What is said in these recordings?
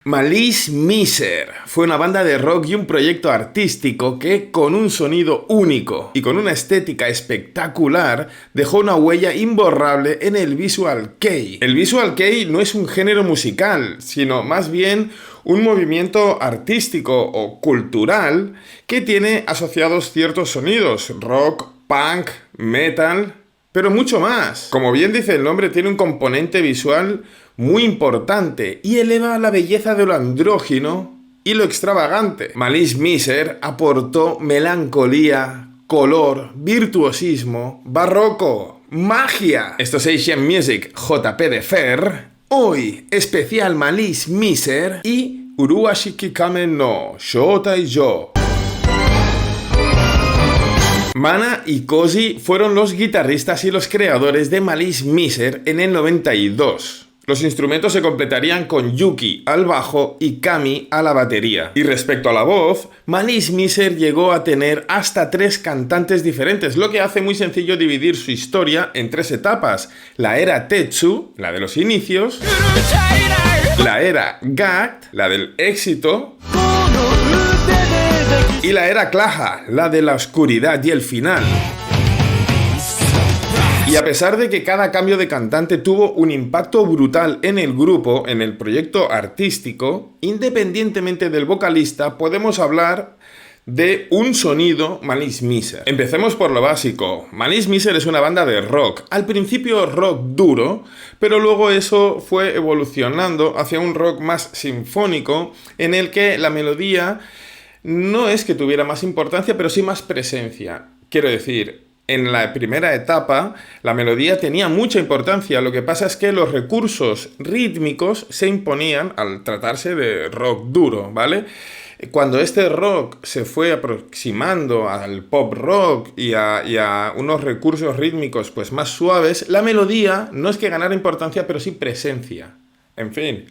Malice Miser fue una banda de rock y un proyecto artístico que, con un sonido único y con una estética espectacular, dejó una huella imborrable en el visual kei. El visual kei no es un género musical, sino más bien un movimiento artístico o cultural que tiene asociados ciertos sonidos: rock, punk, metal, pero mucho más. Como bien dice el nombre, tiene un componente visual muy importante y eleva la belleza de lo andrógino y lo extravagante. Malice Miser aportó melancolía, color, virtuosismo, barroco, magia. Esto es Asian Music, JP de Fer. Hoy, especial Malice Miser y Uruashiki Kame no Shotai Yo. Mana y Koji fueron los guitarristas y los creadores de Malice Miser en el 92. Los instrumentos se completarían con Yuki al bajo y Kami a la batería. Y respecto a la voz, Malice Miser llegó a tener hasta 3 cantantes diferentes, lo que hace muy sencillo dividir su historia en 3 etapas: la era Tetsu, la de los inicios; la era Gat, la del éxito; y la era Klaha, la de la oscuridad y el final. Y a pesar de que cada cambio de cantante tuvo un impacto brutal en el grupo, en el proyecto artístico, independientemente del vocalista, podemos hablar de un sonido Malice Miser. Empecemos por lo básico. Malice Miser es una banda de rock. Al principio rock duro, pero luego eso fue evolucionando hacia un rock más sinfónico, en el que la melodía no es que tuviera más importancia, pero sí más presencia. Quiero decir, en la primera etapa, la melodía tenía mucha importancia. Lo que pasa es que los recursos rítmicos se imponían al tratarse de rock duro, ¿vale? Cuando este rock se fue aproximando al pop rock y a unos recursos rítmicos pues más suaves, la melodía no es que ganara importancia, pero sí presencia. En fin,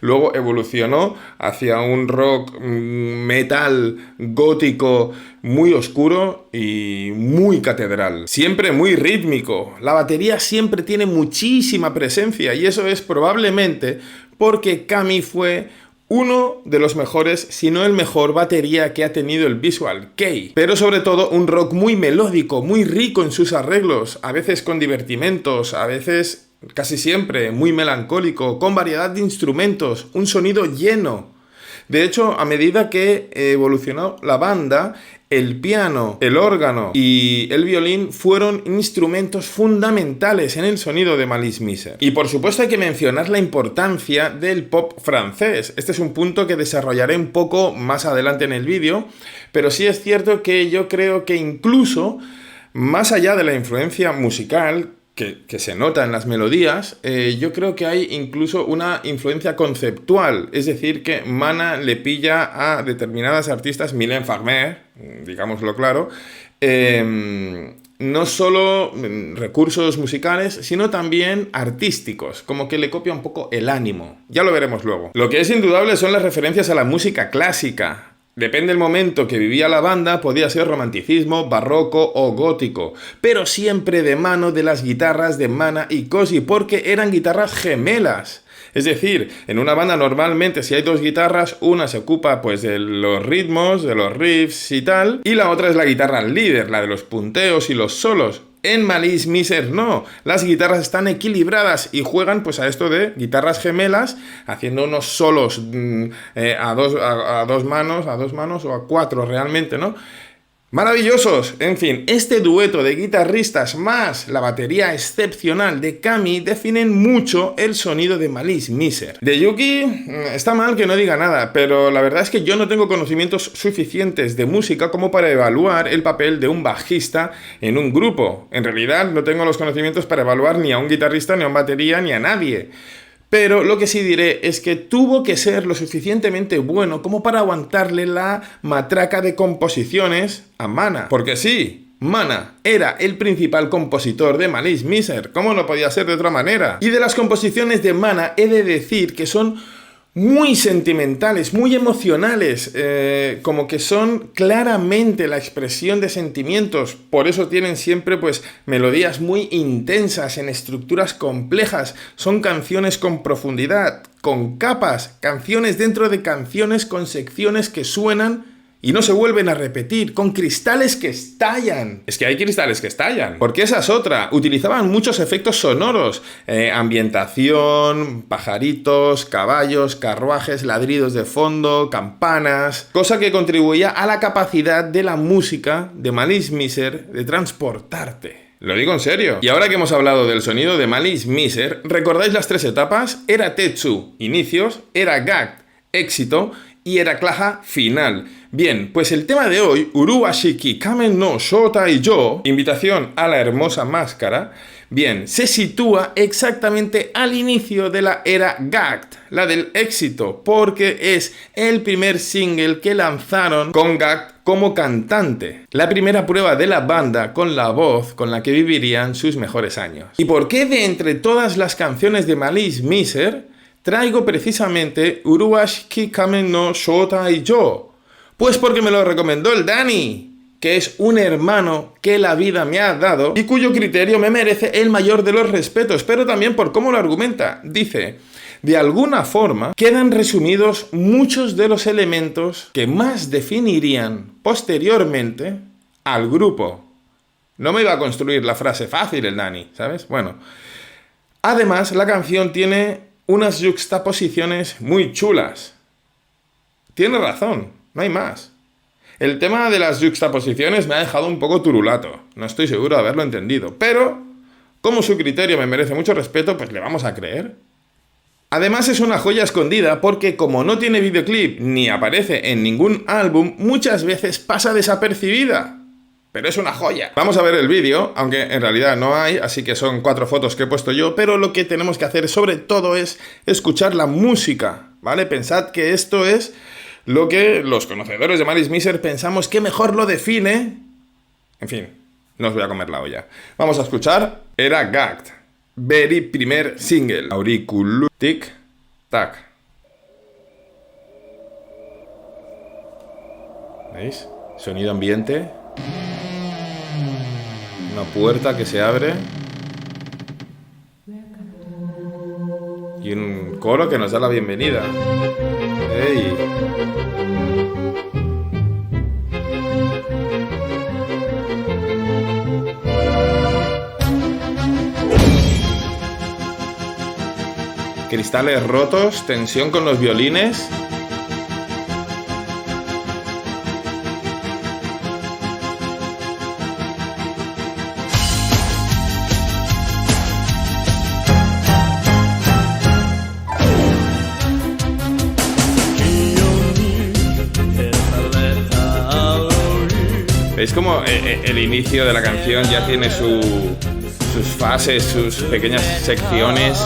luego evolucionó hacia un rock metal gótico muy oscuro y muy catedral. Siempre muy rítmico. La batería siempre tiene muchísima presencia y eso es probablemente porque Kami fue uno de los mejores, si no el mejor batería que ha tenido el visual kei. Pero sobre todo un rock muy melódico, muy rico en sus arreglos, a veces con divertimentos, a veces casi siempre muy melancólico, con variedad de instrumentos, un sonido lleno. De hecho, a medida que evolucionó la banda, el piano, el órgano y el violín fueron instrumentos fundamentales en el sonido de Malice Miser. Y por supuesto hay que mencionar la importancia del pop francés. Este es un punto que desarrollaré un poco más adelante en el vídeo, pero sí es cierto que yo creo que incluso, más allá de la influencia musical que se nota en las melodías, yo creo que hay incluso una influencia conceptual, es decir, que Mana le pilla a determinadas artistas, Mylène Farmer, digámoslo claro, no solo recursos musicales, sino también artísticos, como que le copia un poco el ánimo. Ya lo veremos luego. Lo que es indudable son las referencias a la música clásica. Depende del momento que vivía la banda, podía ser romanticismo, barroco o gótico, pero siempre de mano de las guitarras de Mana y Koji, porque eran guitarras gemelas. Es decir, en una banda normalmente si hay 2 guitarras, una se ocupa pues de los ritmos, de los riffs y tal, y la otra es la guitarra líder, la de los punteos y los solos. En Malice Miser no, las guitarras están equilibradas y juegan pues a esto de guitarras gemelas, haciendo unos solos a dos manos o a 4 realmente, ¿no? Maravillosos. En fin, este dueto de guitarristas más la batería excepcional de Kami definen mucho el sonido de Malice Miser. De Yuki está mal que no diga nada, pero la verdad es que yo no tengo conocimientos suficientes de música como para evaluar el papel de un bajista en un grupo. En realidad no tengo los conocimientos para evaluar ni a un guitarrista, ni a un batería, ni a nadie. Pero lo que sí diré es que tuvo que ser lo suficientemente bueno como para aguantarle la matraca de composiciones a Mana. Porque sí, Mana era el principal compositor de Malice Miser, ¿cómo no podía ser de otra manera? Y de las composiciones de Mana he de decir que son muy sentimentales, muy emocionales, como que son claramente la expresión de sentimientos. Por eso tienen siempre pues melodías muy intensas, en estructuras complejas. Son canciones con profundidad, con capas, canciones dentro de canciones con secciones que suenan y no se vuelven a repetir, con cristales que estallan. Es que hay cristales que estallan. Porque esa es otra. Utilizaban muchos efectos sonoros. Ambientación, pajaritos, caballos, carruajes, ladridos de fondo, campanas. Cosa que contribuía a la capacidad de la música de Malice Mizer de transportarte. Lo digo en serio. Y ahora que hemos hablado del sonido de Malice Mizer, ¿recordáis las 3 etapas? Era Tetsu, inicios, era Gakt, éxito, y era Klaha, final. Bien, pues el tema de hoy, Uruashiki Kamen no Shotai Yo, invitación a la hermosa máscara, bien, se sitúa exactamente al inicio de la era Gakt, la del éxito, porque es el primer single que lanzaron con Gakt como cantante. La primera prueba de la banda con la voz con la que vivirían sus mejores años. ¿Y por qué de entre todas las canciones de Malice Mizer traigo precisamente Uruashiki Kamen no Shotai Yo? Pues porque me lo recomendó el Dani, que es un hermano que la vida me ha dado y cuyo criterio me merece el mayor de los respetos, pero también por cómo lo argumenta. Dice, de alguna forma quedan resumidos muchos de los elementos que más definirían posteriormente al grupo. No me iba a construir la frase fácil el Dani, ¿sabes? Bueno, además la canción tiene unas yuxtaposiciones muy chulas. Tiene razón. No hay más. El tema de las yuxtaposiciones me ha dejado un poco turulato. No estoy seguro de haberlo entendido. Pero, como su criterio me merece mucho respeto, pues le vamos a creer. Además es una joya escondida porque como no tiene videoclip ni aparece en ningún álbum, muchas veces pasa desapercibida. Pero es una joya. Vamos a ver el vídeo, aunque en realidad no hay, así que son 4 fotos que he puesto yo, pero lo que tenemos que hacer sobre todo es escuchar la música, ¿vale? Pensad que esto es lo que los conocedores de Malice Mizer pensamos que mejor lo define. En fin, no os voy a comer la olla. Vamos a escuchar Era Gakt, very primer single. Auriculu, tic, tac. ¿Veis? Sonido ambiente. Una puerta que se abre. Y un coro que nos da la bienvenida. ¡Ey! Cristales rotos, tensión con los violines. ¿Veis cómo el inicio de la canción ya tiene sus fases, sus pequeñas secciones?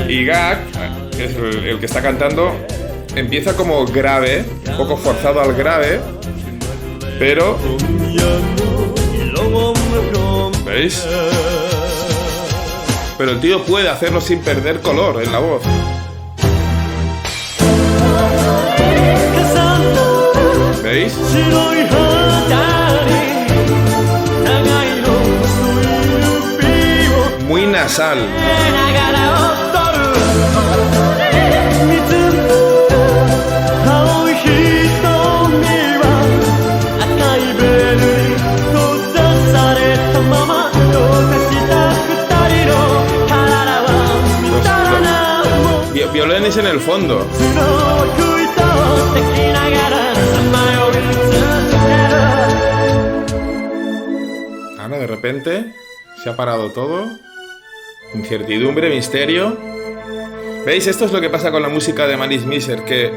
Y Gakt, que es el que está cantando, empieza como grave, un poco forzado al grave, pero... ¿Veis? Pero el tío puede hacerlo sin perder color en la voz. ¿Veis? Muy nasal. Violines en el fondo. Ahora de repente se ha parado todo. Incertidumbre, misterio. ¿Veis? Esto es lo que pasa con la música de Malice Mizer, que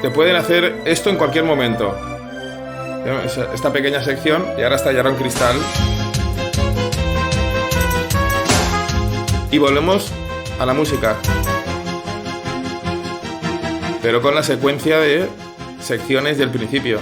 te pueden hacer esto en cualquier momento. Esta pequeña sección, y ahora estallará un cristal. Y volvemos a la música. Pero con la secuencia de secciones del principio.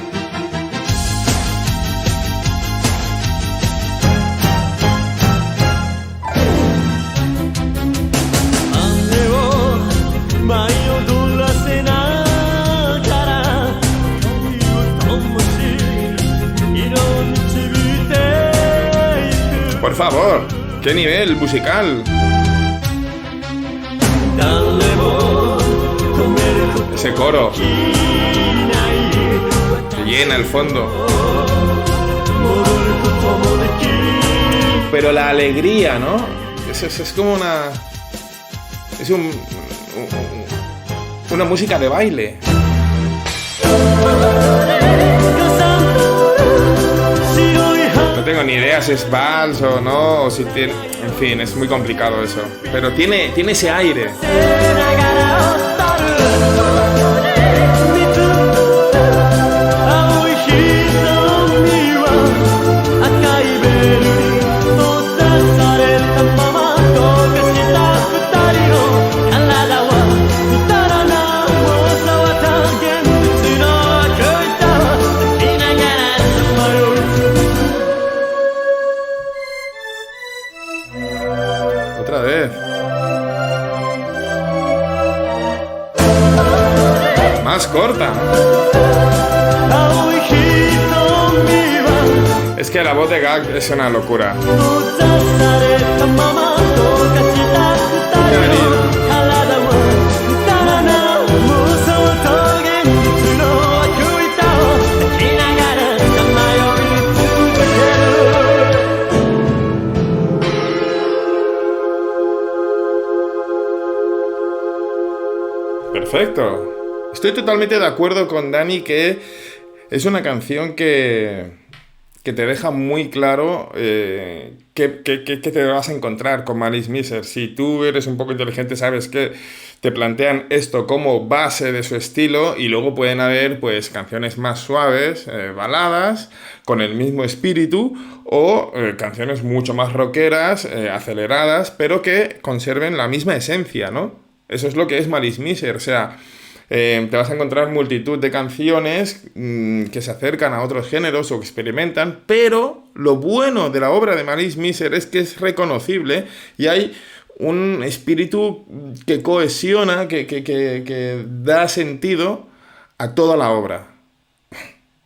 Por favor, qué nivel musical. Ese coro que llena el fondo. Pero la alegría, ¿no? Es como una... Es una música de baile. No tengo ni idea si es vals o no, o si tiene... En fin, es muy complicado eso. Pero tiene ese aire. Otra vez. Más corta. Es que la voz de Gak es una locura. Perfecto. Estoy totalmente de acuerdo con Dani que es una canción que te deja muy claro qué te vas a encontrar con Malice Miser. Si tú eres un poco inteligente, sabes que te plantean esto como base de su estilo y luego pueden haber pues canciones más suaves, baladas, con el mismo espíritu o canciones mucho más rockeras, aceleradas, pero que conserven la misma esencia, ¿no? Eso es lo que es Malice Miser, o sea, te vas a encontrar multitud de canciones que se acercan a otros géneros o experimentan, pero lo bueno de la obra de Malice Miser es que es reconocible y hay un espíritu que cohesiona, que da sentido a toda la obra.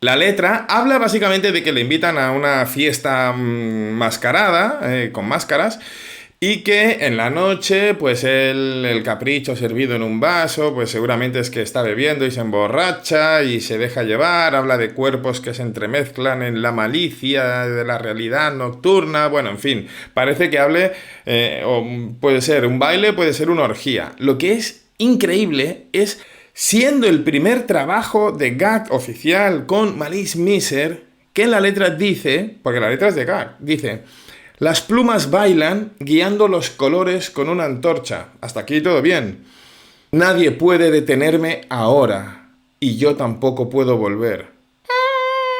La letra habla básicamente de que le invitan a una fiesta mascarada, con máscaras, y que en la noche, pues el capricho servido en un vaso, pues seguramente es que está bebiendo y se emborracha y se deja llevar, habla de cuerpos que se entremezclan en la malicia de la realidad nocturna, bueno, en fin, parece que hable, o puede ser un baile, puede ser una orgía. Lo que es increíble es, siendo el primer trabajo de Gak oficial con Malice Miser, que en la letra dice, porque la letra es de Gak, dice: las plumas bailan guiando los colores con una antorcha. Hasta aquí todo bien. Nadie puede detenerme ahora y yo tampoco puedo volver.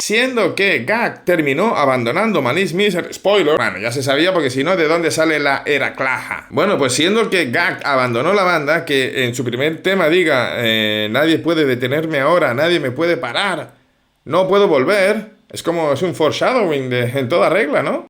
Siendo que Gak terminó abandonando Malice Miser, spoiler, bueno, ya se sabía porque si no, ¿de dónde sale la Heraclaja? Bueno, pues siendo que Gak abandonó la banda, que en su primer tema diga nadie puede detenerme ahora, nadie me puede parar, no puedo volver, es como es un foreshadowing en toda regla, ¿no?